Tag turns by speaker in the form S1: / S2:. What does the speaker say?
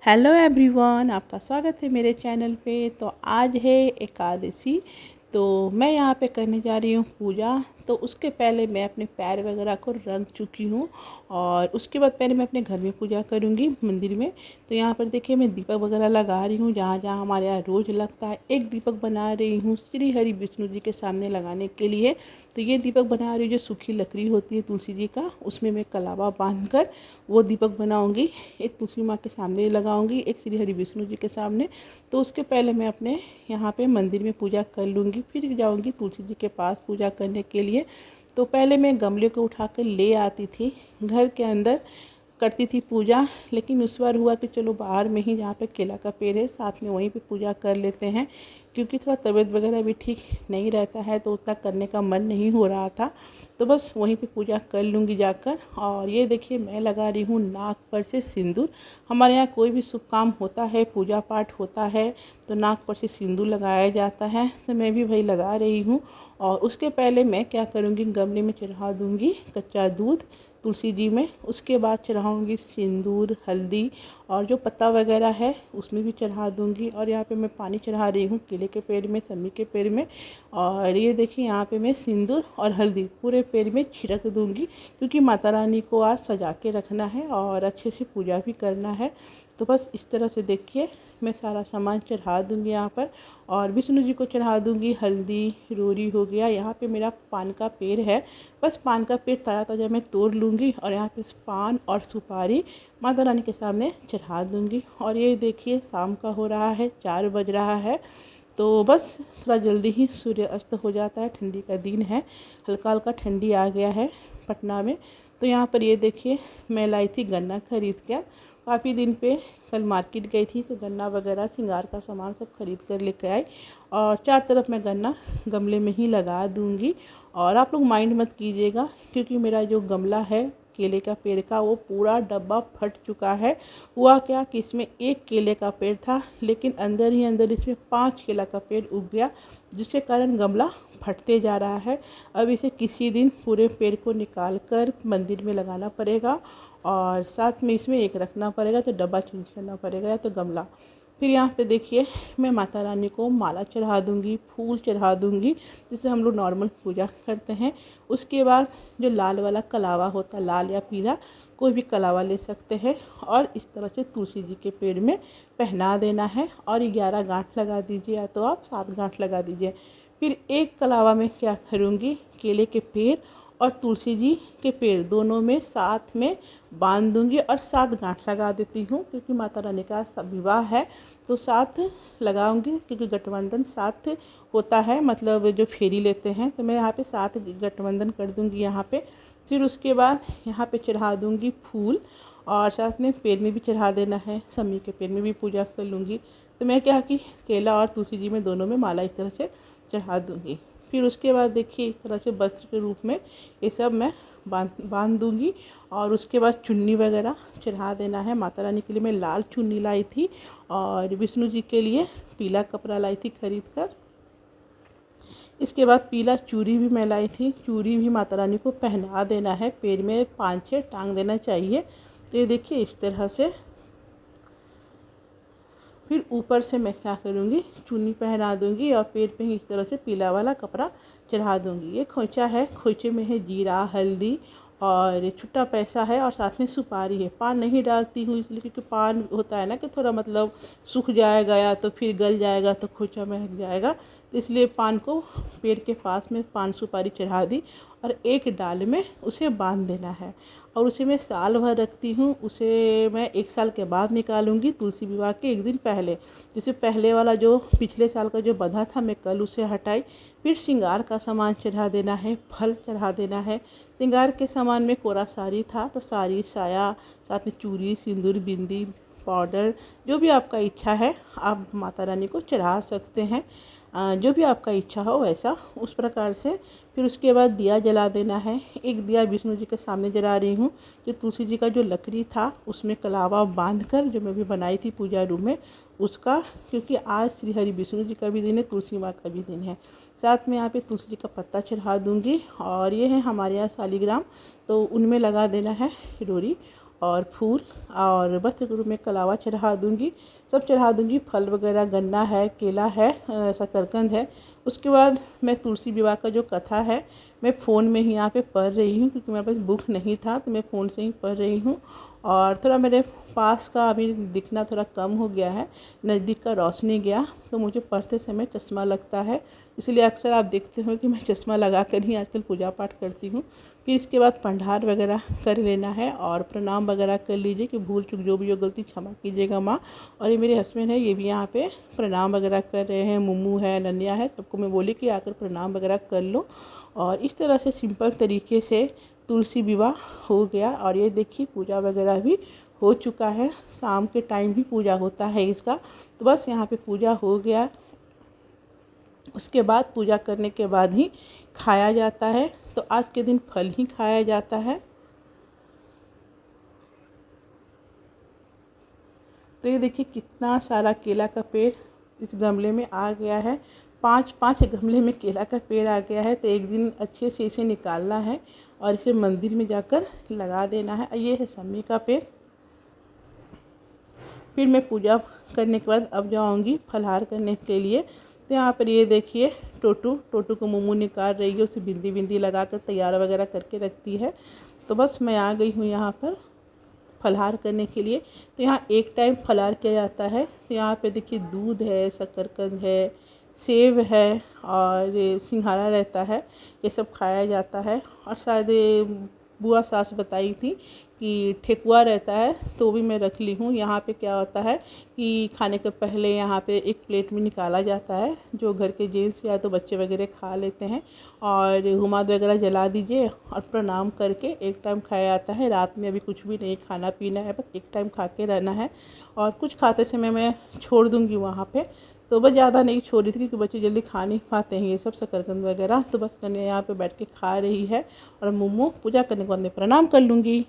S1: Hello everyone, आपका स्वागत है मेरे चैनल पे। तो आज है एकादशी। तो मैं यहाँ पे करने जा रही हूँ पूजा। तो उसके पहले मैं अपने पैर वगैरह को रंग चुकी हूँ और उसके बाद पहले मैं अपने घर में पूजा करूँगी मंदिर में। तो यहाँ पर देखिए मैं दीपक वगैरह लगा रही हूँ, जहाँ जहाँ हमारे यहाँ रोज़ लगता है। एक दीपक बना रही हूँ श्री हरि विष्णु जी के सामने लगाने के लिए। तो ये दीपक बना रही हूँ जो सूखी लकड़ी होती है तुलसी जी का, उसमें मैं कलावा बांध कर वो दीपक बनाऊँगी। एक तुलसी माँ के सामने लगाऊँगी, एक श्री हरि विष्णु जी के सामने। तो उसके पहले मैं अपने यहाँ पे मंदिर में पूजा कर लूँगी, फिर जाऊँगी तुलसी जी के पास पूजा करने के लिए। तो पहले मैं गमले को उठा कर ले आती थी घर के अंदर, करती थी पूजा। लेकिन उस बार हुआ कि चलो बाहर में ही, जहाँ पे केला का पेड़ है साथ में, वहीं पे पूजा कर लेते हैं, क्योंकि थोड़ा तबीयत वगैरह भी ठीक नहीं रहता है तो उतना करने का मन नहीं हो रहा था। तो बस वहीं पे पूजा कर लूँगी जाकर। और ये देखिए मैं लगा रही हूँ नाक पर से सिंदूर। हमारे यहाँ कोई भी शुभ काम होता है, पूजा पाठ होता है, तो नाक पर से सिंदूर लगाया जाता है। तो मैं भी वही लगा रही हूँ। और उसके पहले मैं क्या करूँगी, गमले में चढ़ा दूँगी कच्चा दूध तुलसी जी में। उसके बाद चढ़ाऊँगी सिंदूर, हल्दी और जो पत्ता वगैरह है उसमें भी चढ़ा दूँगी। और यहाँ पे मैं पानी चढ़ा रही हूँ केले के पेड़ में, समी के पेड़ में। और ये देखिए यहाँ पे मैं सिंदूर और हल्दी पूरे पेड़ में छिड़क दूँगी, क्योंकि माता रानी को आज सजा के रखना है और अच्छे से पूजा भी करना है। तो बस इस तरह से देखिए मैं सारा सामान चढ़ा दूँगी यहाँ पर। और विष्णु जी को चढ़ा दूँगी हल्दी, रोरी हो गया। यहाँ पे मेरा पान का पेड़ है, बस पान का पेड़ ताज़ा ताज़ा मैं तोड़ लूँगी और यहाँ पे पान और सुपारी माता रानी के सामने चढ़ा दूँगी। और ये देखिए शाम का हो रहा है, 4 बज रहा है। तो बस थोड़ा जल्दी ही सूर्य अस्त हो जाता है, ठंडी का दिन है, हल्का हल्का ठंडी आ गया है पटना में। तो यहाँ पर ये देखिए मैं लाई थी गन्ना खरीद कर, काफ़ी दिन पे कल मार्केट गई थी तो गन्ना वगैरह श्रृंगार का सामान सब खरीद कर लेकर आई। और 4 तरफ मैं गन्ना गमले में ही लगा दूँगी। और आप लोग माइंड मत कीजिएगा, क्योंकि मेरा जो गमला है केले का पेड़ का, वो पूरा डब्बा फट चुका है। हुआ क्या कि इसमें एक केले का पेड़ था, लेकिन अंदर ही अंदर इसमें 5 केला का पेड़ उग गया, जिसके कारण गमला फटते जा रहा है। अब इसे किसी दिन पूरे पेड़ को निकाल कर मंदिर में लगाना पड़ेगा और साथ में इसमें एक रखना पड़ेगा, तो डब्बा चेंज करना पड़ेगा या तो गमला। फिर यहाँ पे देखिए मैं माता रानी को माला चढ़ा दूँगी, फूल चढ़ा दूँगी, जिससे हम लोग नॉर्मल पूजा करते हैं। उसके बाद जो लाल वाला कलावा होता है, लाल या पीला कोई भी कलावा ले सकते हैं, और इस तरह से तुलसी जी के पेड़ में पहना देना है। और 11 गांठ लगा दीजिए, या तो आप 7 गांठ लगा दीजिए। फिर एक कलावा में क्या करूँगी, केले के पेड़ और तुलसी जी के पेड़ दोनों में साथ में बांध दूँगी और 7 गांठ लगा देती हूँ, क्योंकि माता रानी का विवाह है तो साथ लगाऊंगी, क्योंकि गठबंधन साथ होता है, मतलब जो फेरी लेते हैं। तो मैं यहाँ पे 7 गठबंधन कर दूँगी यहाँ पे। फिर उसके बाद यहाँ पे चढ़ा दूँगी फूल, और साथ में पेड़ में भी चढ़ा देना है, समी के पेड़ में भी पूजा कर लूँगी। तो मैं क्या कि केला और तुलसी जी में दोनों में माला इस तरह से चढ़ा दूँगी। फिर उसके बाद देखिए इस तरह से वस्त्र के रूप में ये सब मैं बांध दूँगी। और उसके बाद चुन्नी वगैरह चढ़ा देना है। माता रानी के लिए मैं लाल चुन्नी लाई थी और विष्णु जी के लिए पीला कपड़ा लाई थी खरीद कर। इसके बाद पीला चूड़ी भी मैं लाई थी, चूड़ी भी माता रानी को पहना देना है, पैर में 5-6 टांग देना चाहिए। तो ये देखिए इस तरह से। फिर ऊपर से मैं क्या करूँगी, चुन्नी पहना दूँगी और पेड़ पे ही इस तरह से पीला वाला कपड़ा चढ़ा दूँगी। ये खोइचा है, खोइचे में है जीरा, हल्दी और छुट्टा पैसा है, और साथ में सुपारी है। पान नहीं डालती हूँ इसलिए, क्योंकि पान होता है ना कि थोड़ा मतलब सूख जाएगा या तो फिर गल जाएगा तो खोइचा महक जाएगा, तो इसलिए पान को पेड़ के पास में पान सुपारी चढ़ा दी और एक डाल में उसे बांध देना है। और उसे मैं साल भर रखती हूँ, उसे मैं 1 साल के बाद निकालूंगी, तुलसी विवाह के 1 दिन पहले। जैसे पहले वाला जो पिछले साल का जो बंधा था, मैं कल उसे हटाई। फिर श्रृंगार का सामान चढ़ा देना है, फल चढ़ा देना है। श्रृंगार के सामान में कोरा साड़ी था, तो साड़ी, साया, साथ में चूड़ी, सिंदूर, बिंदी, पाउडर, जो भी आपका इच्छा है आप माता रानी को चढ़ा सकते हैं। जो भी आपका इच्छा हो वैसा, उस प्रकार से। फिर उसके बाद दिया जला देना है। एक दिया विष्णु जी के सामने जला रही हूँ, जो तुलसी जी का जो लकड़ी था उसमें कलावा बांध कर, जो मैं भी बनाई थी पूजा रूम में उसका, क्योंकि आज श्री हरि विष्णु जी का भी दिन है, तुलसी माँ का भी दिन है। साथ में यहाँ पे तुलसी जी का पत्ता चढ़ा दूँगी। और ये है हमारे यहाँ शालिग्राम, तो उनमें लगा देना है रोरी। और फूल और वस्त्र गुरु में कलावा चढ़ा दूँगी, सब चढ़ा दूँगी। फल वगैरह गन्ना है, केला है, शकरकंद है। उसके बाद मैं तुलसी विवाह का जो कथा है मैं फ़ोन में ही यहाँ पे पढ़ रही हूँ, क्योंकि मेरे पास बुक नहीं था तो मैं फ़ोन से ही पढ़ रही हूँ। और थोड़ा मेरे पास का अभी दिखना थोड़ा कम हो गया है, नज़दीक का रोशनी गया तो मुझे पढ़ते समय चश्मा लगता है, इसलिए अक्सर आप देखते हो कि मैं चश्मा लगा कर ही आजकल पूजा पाठ करती हूँ। फिर इसके बाद भंडार वगैरह कर लेना है और प्रणाम वगैरह कर लीजिए कि भूल चूक जो भी हो गलती क्षमा कीजिएगा माँ। और ये मेरे हस्बैंड है, ये भी यहाँ पे प्रणाम वगैरह कर रहे हैं। मुम्मू है, नन्या है, सबको मैं बोली कि आकर प्रणाम वगैरह कर लो। और इस तरह से सिंपल तरीके से तुलसी विवाह हो गया। और ये देखिए पूजा वगैरह भी हो चुका है, शाम के टाइम ही पूजा होता है इसका। तो बस यहाँ पे पूजा हो गया। उसके बाद पूजा करने के बाद ही खाया जाता है, तो आज के दिन फल ही खाया जाता है। तो ये देखिए कितना सारा केला का पेड़ इस गमले में आ गया है। 5 गमले में केला का पेड़ आ गया है। तो एक दिन अच्छे से इसे निकालना है और इसे मंदिर में जाकर लगा देना है। ये है समी का पेड़। फिर मैं पूजा करने के बाद अब जाऊंगी फलहार करने के लिए। तो यहाँ पर ये देखिए टोटू को मुम्मू निकाल रही है, उसे बिंदी बिंदी लगा कर तैयार वगैरह करके रखती है। तो बस मैं आ गई हूँ यहाँ पर फलहार करने के लिए। तो यहाँ एक टाइम फलहार किया जाता है। तो यहाँ पे देखिए दूध है, शकरकंद है, सेब है और सिंघाड़ा रहता है, ये सब खाया जाता है। और शायद बुआ सास बताई थी कि ठेकुआ रहता है, तो भी मैं रख ली हूँ। यहाँ पे क्या होता है कि खाने के पहले यहाँ पे एक प्लेट में निकाला जाता है, जो घर के जेंट्स या तो बच्चे वगैरह खा लेते हैं। और हुमाद वगैरह जला दीजिए और प्रणाम करके एक टाइम खाया जाता है। रात में अभी कुछ भी नहीं खाना पीना है, बस एक टाइम खा के रहना है। और कुछ खाते समय मैं छोड़ दूँगी वहाँ पे, तो बस ज़्यादा नहीं छोड़ी थी क्योंकि बच्चे जल्दी खा नहीं पाते हैं ये सब शकरकंद वगैरह। तो बस मैंने यहाँ पे बैठ के खा रही है और मुम्मू पूजा करने के बाद मैं प्रणाम कर लूँगी।